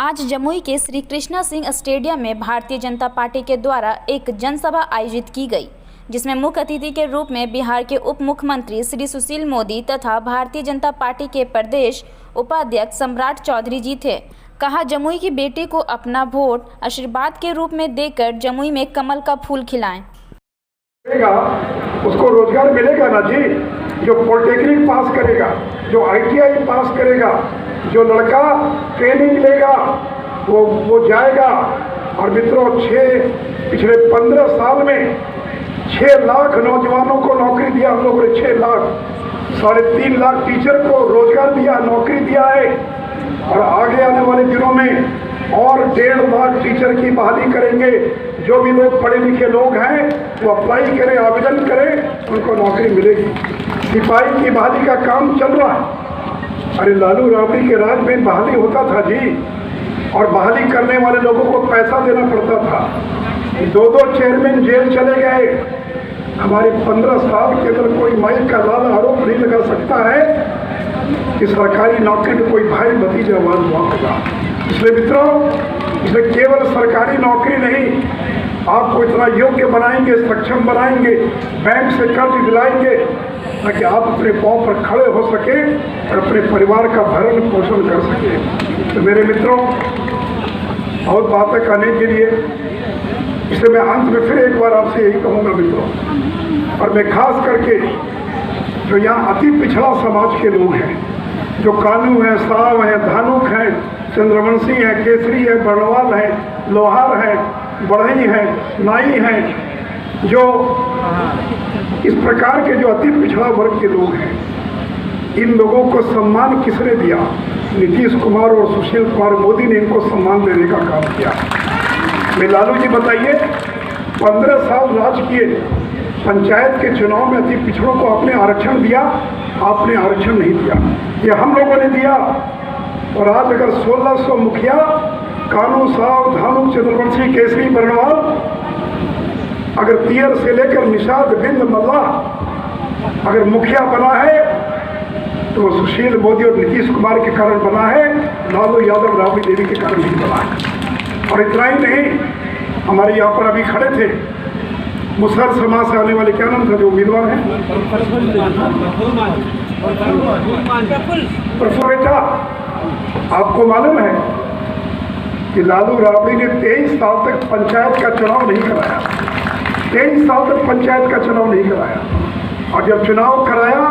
आज जमुई के श्री कृष्णा सिंह स्टेडियम में भारतीय जनता पार्टी के द्वारा एक जनसभा आयोजित की गई, जिसमें मुख्य अतिथि के रूप में बिहार के उप मुख्यमंत्री श्री सुशील मोदी तथा भारतीय जनता पार्टी के प्रदेश उपाध्यक्ष सम्राट चौधरी जी थे। कहा, जमुई की बेटी को अपना वोट आशीर्वाद के रूप में देकर जमुई में कमल का फूल खिलाएं। उसको रोजगार मिलेगा ना जी। जो पॉलिटेक्निक पास करेगा, जो ITI पास करेगा, जो लड़का ट्रेनिंग लेगा वो जाएगा। और मित्रों, पिछले 15 साल में 6 लाख नौजवानों को नौकरी दिया हम लोगों ने। 6 लाख, 3.5 लाख टीचर को रोजगार दिया, नौकरी दिया है। और आगे आने वाले दिनों में और 1.5 लाख टीचर की बहाली करेंगे। जो भी लोग पढ़े लिखे लोग हैं वो अप्लाई करें, आवेदन करें, उनको नौकरी मिलेगी। सिपाही की बहाली का काम चल रहा है। अरे लालू राबड़ी के राज में बहाली होता था जी, और बहाली करने वाले लोगों को पैसा देना पड़ता था। 2 चेयरमैन जेल चले गए। हमारे 15 साल के अंदर कोई माइक का लाल आरोप नहीं लगा सकता है कि सरकारी नौकरी में कोई भाई भतीजा वाद हुआ होगा। इसलिए मित्रों, इसे केवल सरकारी नौकरी नहीं, आपको इतना योग्य बनाएंगे, सक्षम बनाएंगे, बैंक से कर्ज दिलाएंगे ताकि आप अपने पांव पर खड़े हो सके और अपने परिवार का भरण पोषण कर सके। तो मेरे मित्रों, बहुत बातें करने के लिए, इसलिए मैं अंत में फिर एक बार आपसे यही कहूँगा मित्रों, और मैं खास करके जो यहाँ अति पिछड़ा समाज के लोग हैं, जो कानू हैं, साव हैं, धानुक हैं, चंद्रवंशी हैं, केसरी है, बर्णवाल है, लोहार है, बढ़ई है, नाई हैं, जो इस प्रकार के जो अति पिछड़ा वर्ग के लोग हैं, इन लोगों को सम्मान किसने दिया? नीतीश कुमार और सुशील कुमार मोदी ने इनको सम्मान देने का काम किया। मैं लालू जी बताइए, 15 साल राज किए, पंचायत के चुनाव में अति पिछड़ों को आपने आरक्षण दिया? आपने आरक्षण नहीं दिया, ये हम लोगों ने दिया। और आज अगर 1600 मुखिया, कानू, साव, धानुक, चंद्रवंशी, केसरी, बर्णवाल, अगर तियर से लेकर निषाद, बिंद, मल्ला अगर मुखिया बना है तो सुशील मोदी और नीतीश कुमार के कारण बना है, लालू यादव, राबड़ी देवी के कारण नहीं बना है। और इतना ही नहीं, हमारे यहाँ पर अभी खड़े थे मुसहर समाज से आने वाले, क्या नाम था जो उम्मीदवार हैं? प्रफुल्ल। बेटा, आपको मालूम है कि लालू राबड़ी ने 23 साल तक पंचायत का चुनाव नहीं कराया। 23 साल तक पंचायत का चुनाव नहीं कराया, और जब चुनाव कराया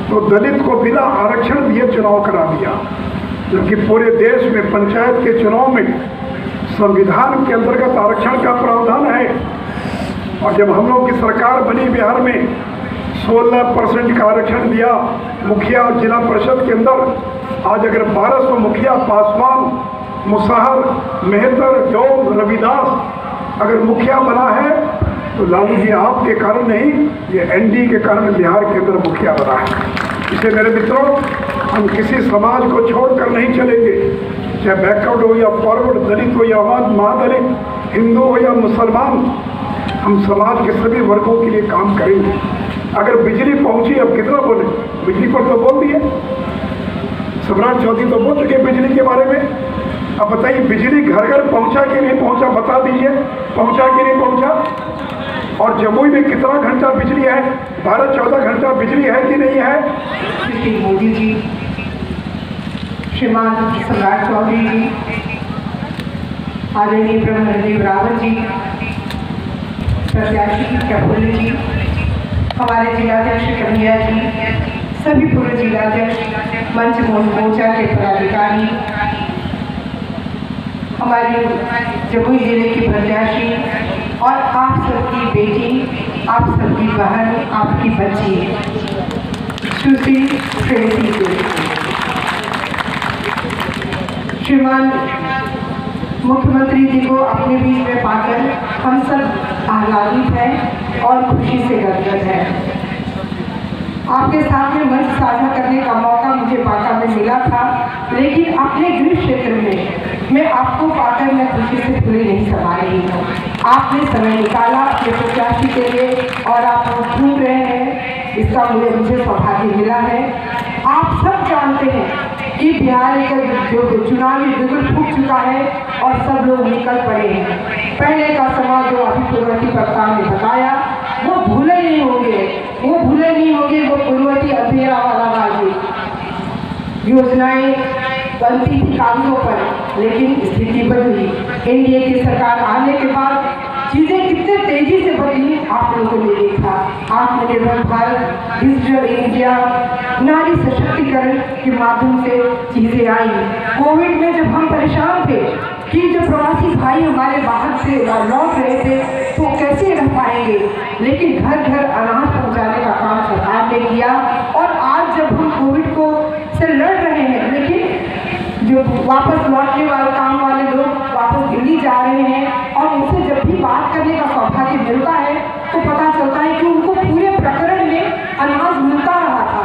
तो दलित को बिना आरक्षण दिए चुनाव करा दिया। जबकि पूरे देश में पंचायत के चुनाव में संविधान के अंतर्गत आरक्षण का प्रावधान है। और जब हम लोग की सरकार बनी बिहार में 16% का आरक्षण दिया मुखिया और जिला परिषद के अंदर। आज अगर 1200 मुखिया, पासवान, मुसहर, मेहतर, जोग, रविदास अगर मुखिया बना है तो लालू जी आपके कारण नहीं, ये NDA के कारण बिहार के अंदर मुखिया बना है। इसलिए मेरे मित्रों, हम किसी समाज को छोड़कर नहीं चलेंगे, चाहे बैकवर्ड हो या फॉरवर्ड, दलित हो या महादलित, हिंदू हो या मुसलमान, हम समाज के सभी वर्गों के लिए काम करेंगे। अगर बिजली पहुंची, अब कितना बोले, बिजली पर तो बोल दिए, सम्राट चौधरी तो बोल चुके बिजली के बारे में। अब बताइए, बिजली घर घर पहुंचा कि नहीं पहुंचा? बता दीजिए, पहुंचा कि नहीं पहुंचा? और जमुई में कितना घंटा बिजली है? 12-14 घंटा बिजली है कि नहीं है? मोदी जी, श्रीमान सम्राट चौधरी जी, आदरणीय ब्रह्मदेव रावत जी, प्रत्याशी प्रफुल्ल जी, हमारे जिलाध्यक्ष कन्हैया जी, सभी पूर्व जिलाध्यक्ष, मंच मोर्चा के पदाधिकारी, हमारी जमुई जिले की प्रत्याशी और आप सबकी बेटी, आप सबकी बहन, आपकी बच्ची सुश्री श्रेयसी जी, श्रीमान मुख्यमंत्री जी को अपने बीच में पाकर हम सब आह्लादित हैं और खुशी से गदगद हैं। आपके साथ में मंच साझा करने का मौका मुझे बांका में मिला था, लेकिन अपने गृह क्षेत्र में मैं आपको पाकर मैं खुशी से पूरी नहीं समा रही हूँ। आपने समय निकाला अपने प्रत्याशी के लिए और आप ढूंढ रहे हैं, इसका मुझे सौभाग्य मिला है। आप सब जानते हैं कि बिहार का जो चुनावी बिगुल फूट चुका है और सब लोग निकल पड़े हैं। पहले का समाज जो अभी पूर्ववर्ती वक्ताओं ने बताया वो भूले नहीं होंगे, वो पूर्ववर्ती अंधेरा वाला राज योजनाएं बनती थी कागजों पर, लेकिन स्थिति बदली। एनडीए की सरकार आने के बाद चीजें कितने तेजी से बदली आप लोगों ने देखा। आत्मनिर्भर भारत, डिजिटल इंडिया, नारी सशक्तिकरण के माध्यम से चीजें आई। कोविड में जब हम परेशान थे कि जब प्रवासी भाई हमारे बाहर से लौट रहे थे तो कैसे रह पाएंगे, लेकिन घर घर अनाज पहुंचाने का काम सरकार ने किया। और आज जब हम कोविड को से लड़ रहे हैं, लेकिन जो वापस लौटने वाले काम वाले लोग वापस दिल्ली जा रहे हैं और उनसे जब भी बात करने का सौभाग्य मिलता है तो पता चलता है कि उनको पूरे प्रकरण में अनाज मिलता रहा था,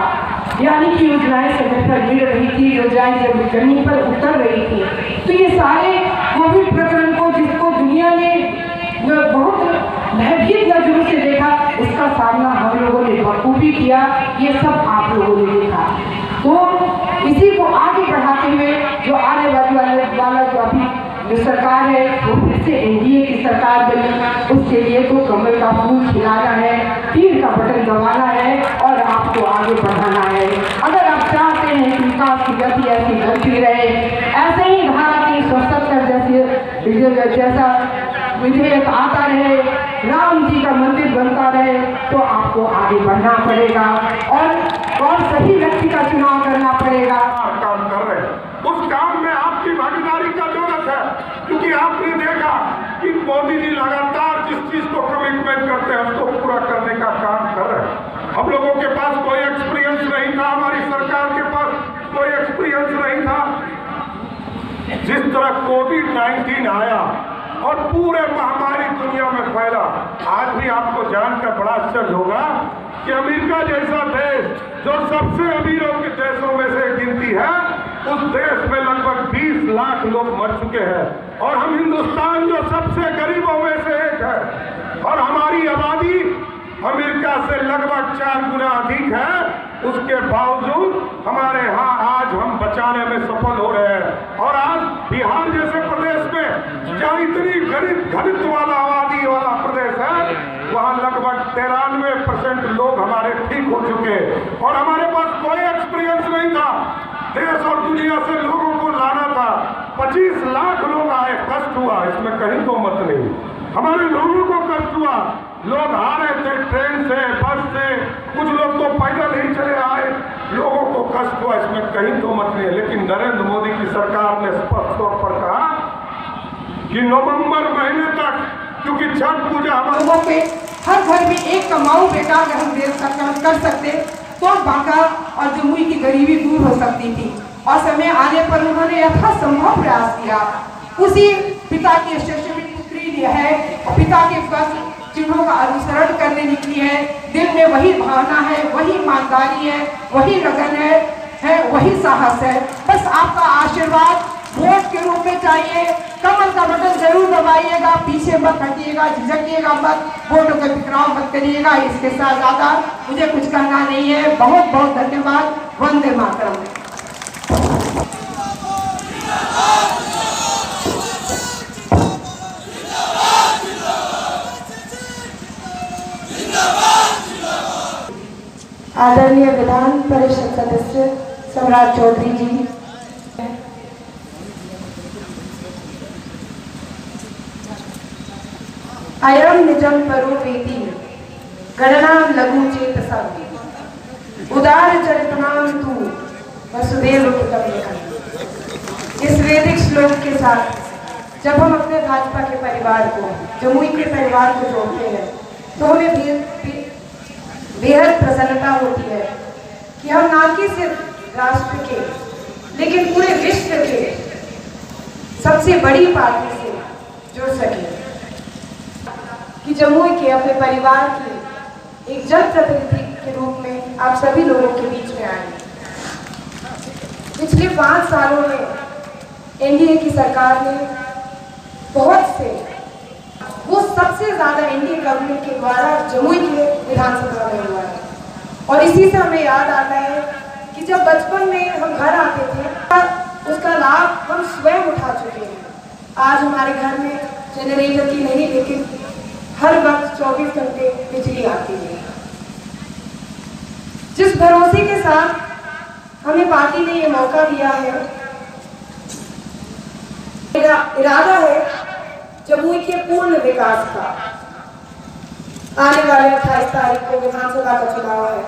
यानी कि योजनाएं समय पर मिल रही थी, योजनाएं जब जमीन पर उतर रही थी। तो ये सारे कोविड प्रकरण को जिसको दुनिया ने बहुत भयभीत नजरों से देखा, उसका सामना हम लोगों ने बखूबी किया। ये सब आप लोगों ने देखा। तो इसी को आगे बढ़ाते हुए जो आने वाला जो अभी जो सरकार है वो फिर से एनडीए की सरकार बनी, उसके लिए तो कमल का फूल खिलाना है, तीर का बटन दबाना है और आपको आगे बढ़ाना है। अगर आप चाहते हैं कि विकास की गति ऐसी बढ़ती रहे, ऐसे ही धारा 370 जैसा विधेयक आता रहे, राम जी का मंदिर बनता रहे, तो आपको आगे बढ़ना पड़ेगा और सही व्यक्ति का चुनाव करना पड़ेगा। काम कर रहे हैं उस काम में आपकी भागीदारी का जरूरत है, क्योंकि आपने देखा कि मोदी जी लगातार जिस चीज को कमिटमेंट करते हैं उसको पूरा करने का काम कर रहे हैं। हम लोगों के पास कोई एक्सपीरियंस नहीं था, हमारी सरकार के पास कोई एक्सपीरियंस नहीं था। जिस तरह कोविड-19 आया और पूरे महामारी दुनिया में फैला, आज भी आपको जानकर बड़ा आश्चर्य होगा कि अमेरिका जैसा देश जो सबसे अमीरों के देशों में से गिनती है, उस देश में लगभग 20 लाख लोग मर चुके हैं और हम हिंदुस्तान जो सबसे गरीबों में से एक है और हमारी आबादी अमेरिका से लगभग 4 गुना अधिक है। उसके बावजूद हमारे यहाँ आज हम बचाने में सफल हो रहे हैं। और आज बिहार जैसे प्रदेश में जहाँ इतनी घनित वाला आबादी वाला प्रदेश है, वहाँ लगभग 93% लोग हमारे ठीक हो चुके और हमारे पास कोई एक्सपीरियंस नहीं था। देश और दुनिया से लोगों को लाना था। 25 लाख लोग आए, कष्ट हुआ, इसमें कहीं तो मत नहीं। हमारे लोगों को कष्ट हुआ, लोग आ रहे थे ट्रेन से, बस से, कुछ लोग तो पैदल ही चले आए, लोगों को कष्ट हुआ, इसमें कहीं तो मत नहीं। लेकिन नरेंद्र मोदी की सरकार ने स्पष्ट तौर पर कहा कि नवंबर महीने तक, क्योंकि छठ पूजा हमारे लोगों के हर घर में एक कमाऊ बेटा अगर हम कर सकते तो बांका और जमुई की गरीबी दूर हो सकती थी। और समय आने पर उन्होंने यथासंभव प्रयास किया। उसी पिता की यशस्वी पुत्री है और पिता के बस चिन्हों का अनुसरण करने निकली है। दिल में वही भावना है, वही ईमानदारी है, वही लगन है, वही साहस है। बस आपका आशीर्वाद वोट के रूप में चाहिए। कमल का बटन जरूर दबाइएगा, पीछे मत हटिएगा, झिझकिएगा मत, वोटों का बिखराव मत करिएगा। इसके साथ ज्यादा मुझे कुछ कहना नहीं है। बहुत बहुत धन्यवाद। वंदे मातरम। आदरणीय विधान परिषद सदस्य सम्राट चौधरी जी, अयम निजम परोवेति गणना लघु चेतसा उदार चरितनाम तू वसुदेव कुटुंबकम। इस वैदिक श्लोक के साथ जब हम अपने भाजपा के परिवार को, जमुई के परिवार को जोड़ते हैं तो हमें बेहद प्रसन्नता होती है कि हम ना कि सिर्फ राष्ट्र के लेकिन पूरे विश्व के सबसे बड़ी पार्टी से जुड़ सके, कि जमुई के अपने परिवार की एक जनप्रतिनिधि के रूप में आप सभी लोगों के बीच में आए। पिछले 5 सालों में एनडीए की सरकार ने बहुत से, वो सबसे ज्यादा एनडीए गवर्नमेंट के द्वारा जमुई के विधानसभा में हुआ है। और इसी से हमें याद आता है कि जब बचपन में हम घर आते थे लाभ हम स्वयं उठा चुके हैं। आज हमारे घर में जनरेटर की नहीं, लेकिन हर वक्त 24 घंटे बिजली आती है। जिस भरोसे के साथ हमें पार्टी ने ये मौका दिया है, इरादा है जमुई के पूर्ण विकास का। आने वाले 28 तारीख को विधानसभा का चुनाव है।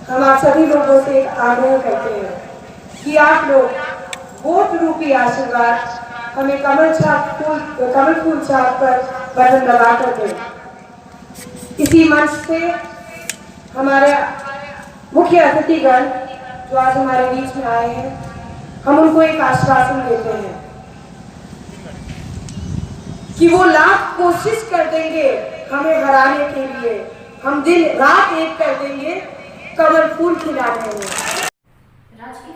हम आप सभी लोगों से एक आग्रह करते हैं कि आप लोग वोट रूपी आशीर्वाद हमें कमल फूल छाप पर बटन दबा कर दें। इसी मंच से हमारे मुख्य अतिथिगण जो आज हमारे बीच में आए हैं, हम उनको एक आश्वासन देते हैं कि वो लाख कोशिश कर देंगे हमें हराने के लिए। हम दिन रात एक कर देंगे कमल फूल खिलाने में। राजकीय